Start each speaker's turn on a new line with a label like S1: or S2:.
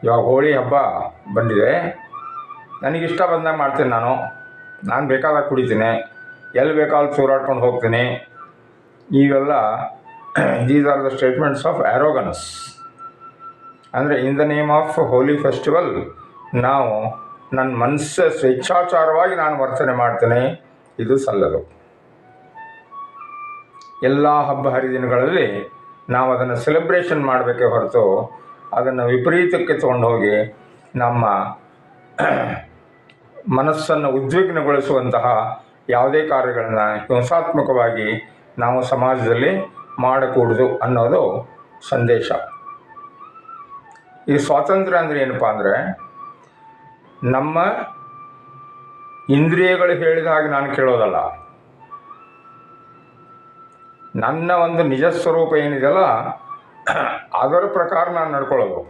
S1: ಇವಾಗ ಹೋಳಿ ಹಬ್ಬ ಬಂದಿದೆ, ನನಗಿಷ್ಟ ಬಂದಾಗ ಮಾಡ್ತೀನಿ. ನಾನು ಬೇಕಾದಾಗ ಕುಡಿತೀನಿ, ಎಲ್ಲಿ ಬೇಕಾದ್ರೂ ಚೂರಾಡ್ಕೊಂಡು ಹೋಗ್ತೀನಿ. ಇವೆಲ್ಲ these are the statements of arrogance. ಅಂದರೆ in the name of holy festival ನಾವು ನನ್ನ ಮನಸ್ಸು ಸ್ವೇಚ್ಛಾಚಾರವಾಗಿ ನಾನು ವರ್ತನೆ ಮಾಡ್ತೇನೆ, ಇದು ಸಲ್ಲದು. ಎಲ್ಲ ಹಬ್ಬ ಹರಿದಿನಗಳಲ್ಲಿ ನಾವು ಅದನ್ನು ಸೆಲೆಬ್ರೇಷನ್ ಮಾಡಬೇಕೇ ಹೊರತು ಅದನ್ನು ವಿಪರೀತಕ್ಕೆ ತೊಗೊಂಡು ಹೋಗಿ ನಮ್ಮ ಮನಸ್ಸನ್ನು ಉದ್ವಿಗ್ನಗೊಳಿಸುವಂತಹ ಯಾವುದೇ ಕಾರ್ಯಗಳನ್ನು ಹಿಂಸಾತ್ಮಕವಾಗಿ ನಾವು ಸಮಾಜದಲ್ಲಿ ಮಾಡಕೂಡದು ಅನ್ನೋದು ಸಂದೇಶ. ಈ ಸ್ವಾತಂತ್ರ್ಯ ಅಂದರೆ ಏನಪ್ಪ ಅಂದರೆ, ನಮ್ಮ ಇಂದ್ರಿಯಗಳು ಹೇಳಿದ ಹಾಗೆ ನಾನು ಕೇಳೋದಲ್ಲ, ನನ್ನ ಒಂದು ನಿಜ ಸ್ವರೂಪ ಏನಿದೆಯಲ್ಲ ಅದರ ಪ್ರಕಾರ ನಾನು ನಡ್ಕೊಳ್ಳೋದು.